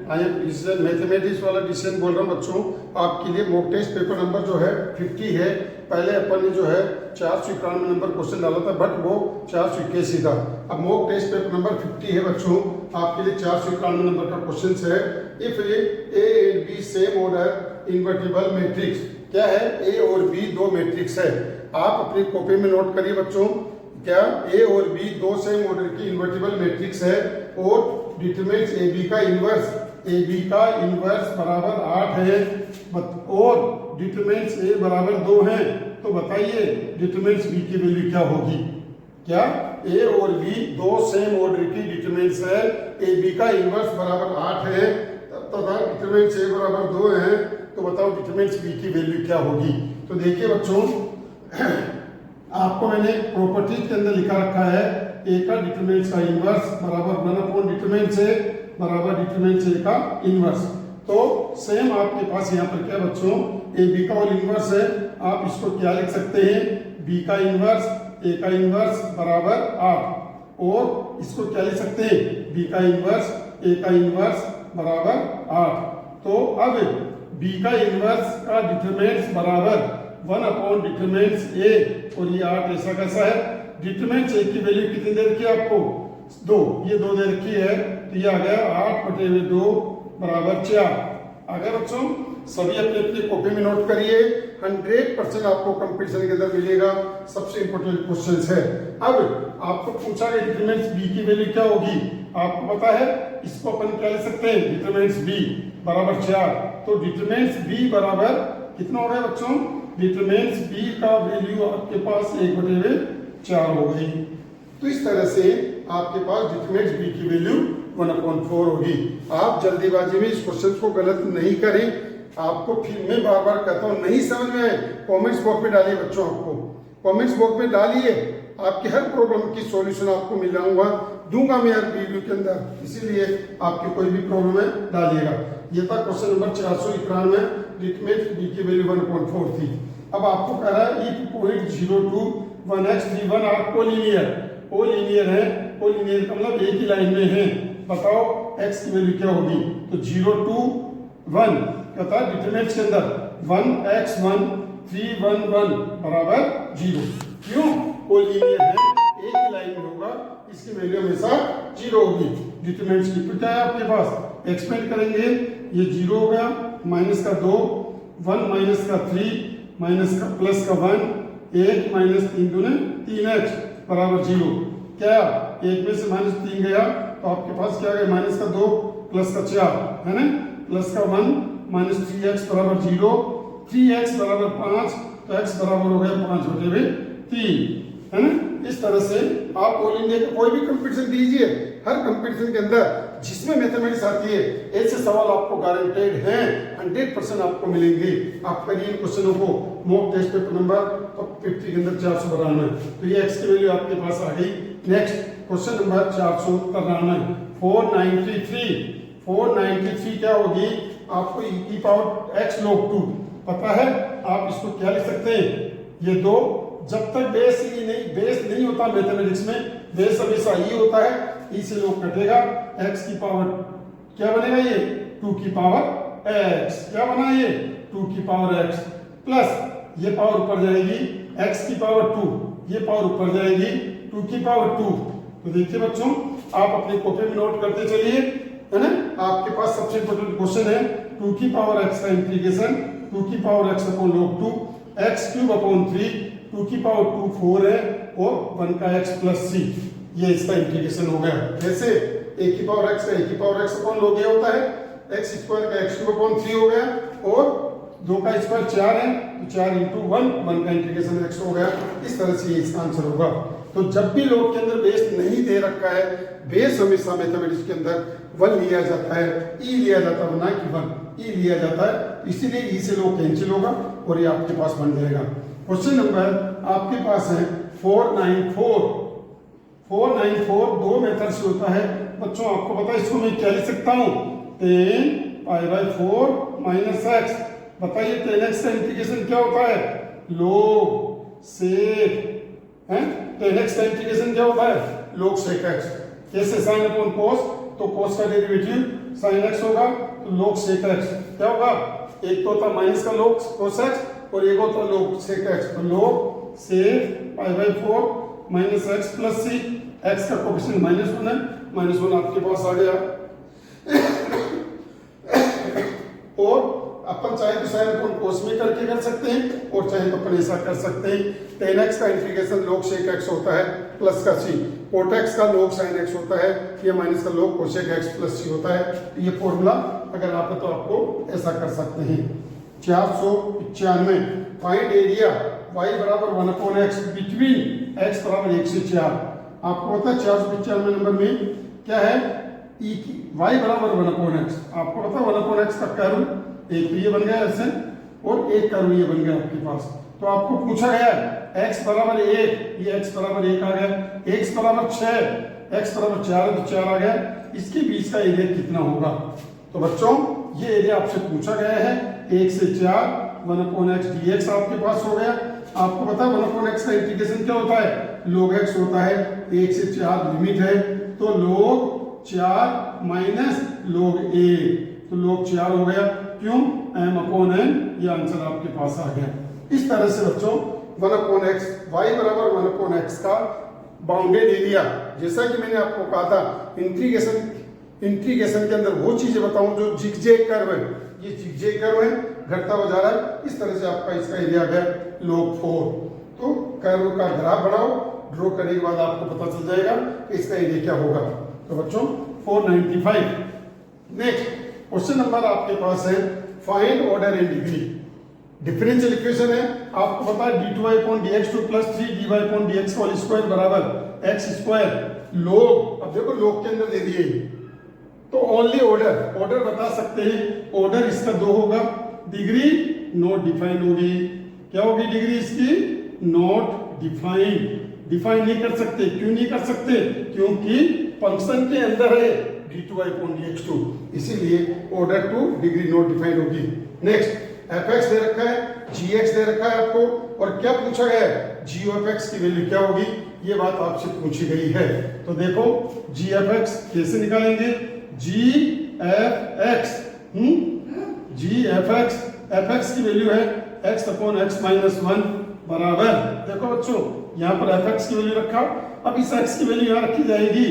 Decision mathematics वाला decision बोल रहा हूँ बच्चों आपके लिए। मॉक टेस्ट पेपर नंबर जो है 50 है। पहले अपन ने जो है 491 नंबर क्वेश्चन डाला था, बट वो 481 था। अब मॉक टेस्ट पेपर नंबर 50 है बच्चों, आपके लिए 491 नंबर का क्वेश्चन है। If A and B same order invertible matrix, क्या है, ए और बी दो मैट्रिक्स है। आप अपनी कॉपी में नोट करिए बच्चों, क्या ए और बी दो सेम ऑर्डर की इन्वर्टिबल मैट्रिक्स है और डिटरमिनेंट्स ए बी का इन्वर्स, ए बी का इन्वर्स बराबर 8 है और डिटरमिनेंट्स ए बराबर 2 है, तो बताइए डिटरमिनेंट्स बी की वैल्यू क्या होगी। क्या ए और बी दो सेम ऑर्डर की डिटरमिनेंट्स है, ए बी का इन्वर्स बराबर 8 है तथा डिटरमिनेंट्स ए बराबर 2 है, तो बताओ डिटरमिनेंट्स बी की वैल्यू क्या होगी। तो देखिए बच्चों आपको मैंने प्रॉपर्टीज के अंदर लिखा रखा है ए का डिटरमिनेंट्स का इन्वर्स बराबर 1 डिटरमिनेंट्स ए बराबर डिटरमिनेंट्स ए का इन्वर्स। तो सेम आपके पास यहाँ पर क्या बच्चों, ए बी का होल इन्वर्स है, आप इसको क्या लिख सकते हैं, बी का इन्वर्स ए का इन्वर्स बराबर 8 और इसको क्या लिख सकते हैं, बी का इन्वर्स ए का इन्वर्स बराबर 8। तो अब बी का इन्वर्स का डिटरमिनेंट्स बराबर 1 डिटरमिनेंट्स ए और ये 8 ऐसा कैसा है, डिटरमिनेंट्स ए की वैल्यू कितनी दे रखी है आपको, 2, ये 2 दे रखी है, तो ये आ गया 8/2 बराबर 4। आगे बच्चों सभी अपनी अपनी कॉपी में नोट करिए, 100% आपको कंपटीशन के अंदर मिलेगा, सबसे इंपॉर्टेंट क्वेश्चन है। अब आपको पूछा गया डिटरमिनेंट्स बी की वैल्यू क्या होगी, आपको पता है, इसको अपन क्या लिख सकते हैं, डिटरमिनेंट्स बी बराबर 4। तो डिटरमिनेंट्स बी बराबर कितना हो गया बच्चों, डिटरमिनेंट्स बी का वैल्यू आपके पास 1/4 हो गई। तो इस तरह से आपके पास डिटरमिनेंट्स बी की वैल्यू 1/4 होगी। आप जल्दीबाजी में इस क्वेश्चन को गलत नहीं करें, आपको फिर मैं बार बार कहता हूँ नहीं समझ में आए कमेंट्स बॉक्स में डालिए बच्चों, आपको कमेंट्स बॉक्स में डालिए, आपके हर प्रॉब्लम की सॉल्यूशन आपको मिलाऊंगा दूंगा मैं हर वीडियो के अंदर, इसीलिए आपकी कोई भी प्रॉब्लम है डालिएगा। ये था क्वेश्चन नंबर 491, डिटरमिनेंट्स बी की वैल्यू 1/4 थी। अब आपको कह रहा है if point 0 to 1x 3 1 are collinear, collinear है, कोलिनियर का मतलब एक ही लाइन में है, बताओ x की वैल्यू क्या होगी। तो 0 to 1 कहता है डिटरमिनेंट्स के अंदर 1x1 3 1 1 बराबर 0, क्यों, कोलिनियर है, एक ही लाइन में होगा, इसकी वैल्यू हमेशा 0 होगी। डिटरमिनेंट्स की क्या है आपके पास, एक्सपेंड करेंगे, ये 0 हो गया, माइनस का 2, 1 माइनस का 3 माइनस का प्लस का 1, 1 माइनस 3 दूने 3x बराबर 0। क्या 1 में से -3 गया तो आपके पास क्या गया, माइनस का 2 प्लस का 4 है ना, प्लस का 1 माइनस 3x बराबर 0, 3x बराबर 5, तो x बराबर हो गया 5/3 है ना। इस तरह से आप ऑल इंडिया का कोई भी कंपटीशन दीजिए, हर कंपटीशन के अंदर जिसमें मैथमेटिक्स आती है ऐसे सवाल आपको गारंटेड हैं, 100% आपको मिलेंगे। आप करिए इन क्वेश्चनों को, मॉक टेस्ट पेपर नंबर 50 के अंदर 492, तो ये x की वैल्यू आपके पास आ गई। नेक्स्ट क्वेश्चन नंबर 493, 493 क्या होगी, आपको e की पावर x log 2 पता है, आप इसको क्या लिख सकते हैं, ये 2, जब तक बेस नहीं होता मैथमेटिक्स में, बेस हमेशा ई होता है, ई से लोग कटेगा, x की पावर क्या बनेगा, ये 2 की पावर x, क्या बना ये 2 की पावर x, प्लस ये पावर ऊपर जाएगी x की पावर 2, ये पावर ऊपर जाएगी 2 की पावर 2। तो देखिए बच्चों आप अपनी कॉपी में नोट करते चलिए, है ना। आपके पास सबसे इंपॉर्टेंट क्वेश्चन है 2 की पावर x का इंटीग्रेशन 2 की power x upon log 2, x³ upon 3, 2 की पावर 2 4 है और 1 का x प्लस c, ये इसका इंटीग्रेशन हो गया। जैसे a की पावर x का a की power x upon log a होता है, x² का x³ अपॉन 3 हो गया और 2 का स्क्वायर 4 है, तो 4 into 1 का इंटीग्रेशन x हो गया। इस तरह से ये इसका आंसर होगा। तो जब भी लोग के अंदर बेस नहीं दे रखा है, बेस हमेशा मैथमेटिक्स के अंदर 1 लिया जाता है, ई लिया जाता है, ना कि 1 ई लिया जाता है, इसीलिए ई से लोग कैंसिल होगा और ये आपके पास बन जाएगा। क्वेश्चन नंबर आपके पास है 494 दो मेथड से होता है बच्चों, आपको पता है, इसको मैं क्या लिख सकता हूँ, 10π/4 - x। बताइए 10x का इंटीग्रेशन क्या होता है, log sec है, 10x का इंटीग्रेशन क्या होता है, log sec x। कैसे, साइन अपॉन कोस, तो कोस का डेरिवेटिव साइन एक्स होगा तो log sec x क्या होगा, एक तो होता माइनस का log cos x और एक होता log sec x, तो log sec pi by 4 minus x plus c, x का कोफिशिएंट -1 है, -1 आपके पास आ गया। और अपन चाहे तो साइन अपन कोस में करके कर सकते हैं और चाहे तो अपन ऐसा कर सकते हैं, tan x का इंटीग्रेशन log sec x होता है प्लस का c, cot x का log sin x होता है, ये माइनस का log cosec x plus c होता है। ये फॉर्मूला अगर आप तो आपको ऐसा कर सकते हैं। 495 फाइंड एरिया y बराबर 1/x बिटवीन x बराबर 1 से 4। आपको पता है 495 नंबर में क्या है, e की y बराबर 1/x, आपको पता है 1/x का कर्व एक तो ये बन गया ऐसे और एक कर्व ये बन गया आपके पास। तो आपको पूछा गया है x बराबर 1, ये x बराबर 1 आ गया, x बराबर 6, x बराबर 4 तो 4 आ गया, इसके बीच का एरिया कितना होगा। तो बच्चों ये एरिया आपसे पूछा गया है 1 से 4 1/x dx आपके पास हो गया। आपको पता है 1/x का इंटीग्रेशन क्या होता है, log x होता है, 1 से 4 लिमिट है तो log 4 माइनस log 1, तो log 4 हो गया, क्यों, m/n, ये आंसर आपके पास आ गया। इस तरह से बच्चों 1/x y बराबर 1/x का बाउंडेड एरिया, जैसा कि मैंने आपको कहा था इंटीग्रेशन के अंदर वो चीजें बताऊं जो जिगजैग कर्व है, ये जिगजैग कर्व है, घटता हुआ जा रहा है, इस तरह से आपका इसका एरिया आ गया log 4। तो कर्व का ग्राफ बनाओ, ड्रॉ करने के बाद आपको पता चल जाएगा कि इसका एरिया क्या होगा। तो बच्चों 495 नेक्स्ट क्वेश्चन नंबर आपके पास है find order and degree. Differential equation है, आपको पता है d2y/dx2 plus 3dy/dx whole square बराबर x स्क्वायर log, अब देखो log के अंदर दे दिए तो ओनली ऑर्डर बता सकते हैं, ऑर्डर इसका 2 होगा, डिग्री नॉट डिफाइन होगी, क्या होगी डिग्री इसकी, नॉट डिफाइन नहीं कर सकते। क्यों नहीं कर सकते, क्योंकि फंक्शन के अंदर है d2y/dx2, इसीलिए ऑर्डर 2 डिग्री नॉट डिफाइन होगी। नेक्स्ट fx दे रखा है, gx दे रखा है आपको, और क्या पूछा गया है, g of x की वैल्यू क्या होगी, ये बात आपसे पूछी गई है। तो देखो g of x कैसे निकालेंगे, g f x fx की वैल्यू है x/x-1 बराबर, देखो बच्चों यहाँ पर fx की वैल्यू रखा, अब इस x की वैल्यू यहाँ रखी जाएगी।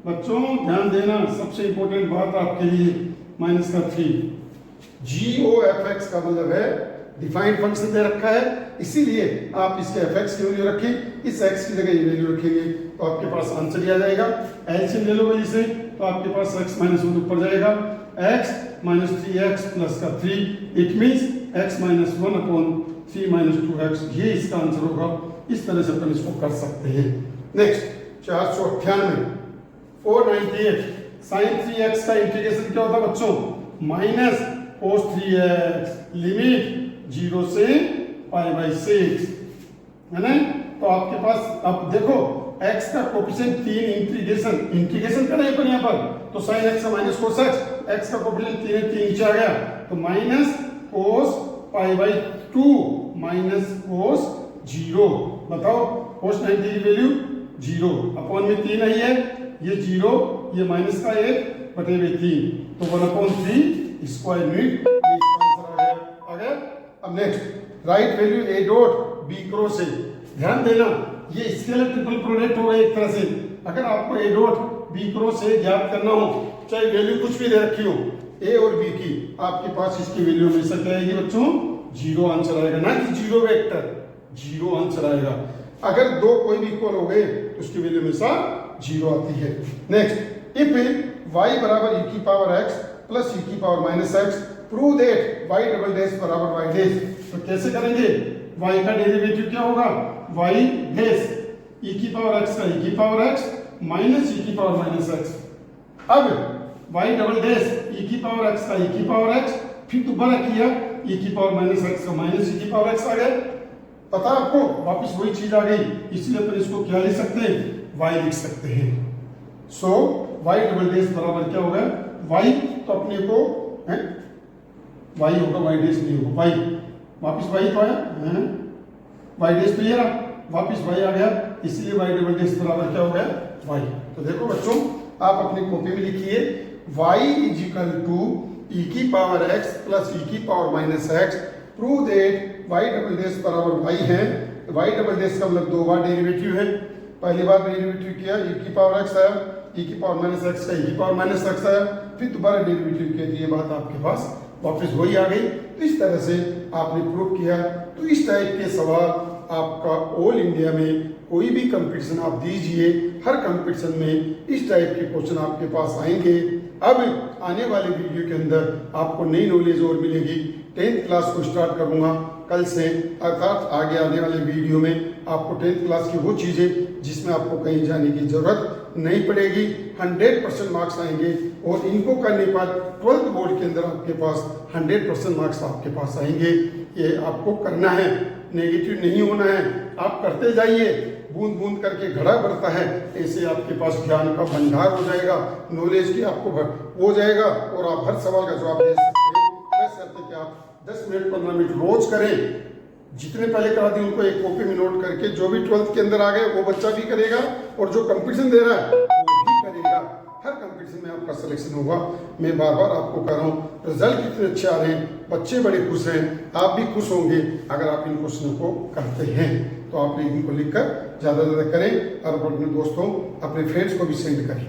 बच्चों ध्यान देना, सबसे इंपॉर्टेंट बात आपके लिए, -3 g(f(x) का मतलब है डिफाइंड फंक्शन दे रखा है, इसीलिए आप इसके fx की वैल्यू रखें, इस x की जगह ये वैल्यू रखेंगे तो आपके पास आंसर आ जाएगा। एलसीएम ले लो वैल्यू से, तो आपके पास x-1 ऊपर जाएगा, x - 3x प्लस का 3, इट मींस x-1/3 - 2x, ये इसका आंसर होगा। इस तरह से अपन इसको कर सकते हैं। नेक्स्ट 498 498 sin 3x का इंटीग्रेशन क्या होता है बच्चों, माइनस cos 3x लिमिट 0 से π/6 है ना। तो आपके पास अब देखो x का कोफिशिएंट 3 इंटीग्रेशन करें अपन यहाँ पर, तो sin x minus cos x का कोफिशिएंट 3 है, 3 नीचे आ गया, तो माइनस cos π/2 माइनस cos 0, बताओ cos 90 की वैल्यू 0, अपॉन में 3 आई है, ये 0, ये माइनस का 1/3, तो 1/3 स्क्वायर यूनिट, ये इसका आंसर आ गया। अब next right value a dot b cross है, ध्यान देना ये स्केलर ट्रिपल प्रोडक्ट होगा एक तरह से। अगर आपको a dot b cross a ज्ञात करना हो, चाहे वैल्यू कुछ भी दे रखी हो a और b की, आपके पास इसकी वैल्यू हमेशा क्या आएगी बच्चों, 0 आंसर आएगा, ना कि 0 वेक्टर, 0 आंसर आएगा। अगर दो कोई भी इक्वल हो गए तो उसकी वैल्यू हमेशा 0 आती है। नेक्स्ट इफ y बराबर e की पावर x प्लस e की power minus x, prove that y double dash बराबर y डैश। तो कैसे करेंगे, y का डेरिवेटिव क्या होगा, y डैश e की पावर x का e की पावर x माइनस e की पावर माइनस x। अब y डबल डैश e की पावर x का e की पावर x, फिर दोबारा किया e की पावर माइनस x का माइनस e की पावर x आ गया, पता आपको वापस वही चीज आ गई, इसलिए अपन इसको क्या लिख सकते हैं, y लिख सकते हैं। सो y डबल डैश बराबर क्या होगा, y, तो अपने को है y होगा, y डैश नहीं होगा, y वापस y तो आया है, y डैश तो ये रहा, वापस y आ गया, इसलिए y डबल डैश बराबर क्या हो गया, y। तो देखो बच्चों आप अपनी कॉपी में लिखिए y इज इक्वल टू ई की पावर x प्लस ई की power minus x. Prove that y double dash बराबर y है। y डबल डैश का मतलब 2 बार डेरिवेटिव है। पहली बार डेरिवेटिव किया ई की पावर x आया, ई की पावर माइनस एक्स का ई की पावर माइनस एक्स आया, फिर दोबारा डेरिवेटिव किया, ये बात आपके पास वापस वही आ गई। तो इस तरह से आपने प्रूव किया। तो इस टाइप के सवाल आपका ऑल इंडिया में कोई भी कंपटीशन आप दीजिए, हर कंपटीशन में इस टाइप के क्वेश्चन आपके पास आएंगे। अब आने वाले वीडियो के अंदर आपको नई नॉलेज और मिलेगी। 10th क्लास को स्टार्ट करूंगा कल से, अर्थात आगे आने वाले वीडियो में आपको 10th क्लास की वो चीज़ें जिसमें आपको कहीं जाने की जरूरत नहीं पड़ेगी, 100% मार्क्स आएंगे। और इनको करने पर 12th बोर्ड के अंदर आपके पास 100% मार्क्स आपके पास आएंगे। ये आपको करना है, नेगेटिव नहीं होना है। आप करते जाइए, बूंद बूंद करके घड़ा बढ़ता है, ऐसे आपके पास ज्ञान का भंडार हो जाएगा, नॉलेज की आपको हो जाएगा और आप हर सवाल का जवाब दे सकते हैं। बस कि आप 10 मिनट 15 मिनट रोज करें। जितने पहले करा दिए उनको एक कॉपी में नोट करके, जो भी 12th के अंदर आ गए वो बच्चा भी करेगा और जो कंपटीशन दे रहा है वो भी करेगा। हर कंपटीशन में आपका सिलेक्शन होगा। मैं बार बार आपको कह रहा हूँ, रिजल्ट इतने अच्छे आ रहे हैं, बच्चे बड़े खुश हैं, आप भी खुश होंगे अगर आप इन क्वेश्चनों को करते हैं। तो आप इनको लिखकर ज़्यादा से ज़्यादा करें और अपने दोस्तों, अपने फ्रेंड्स को भी सेंड करें।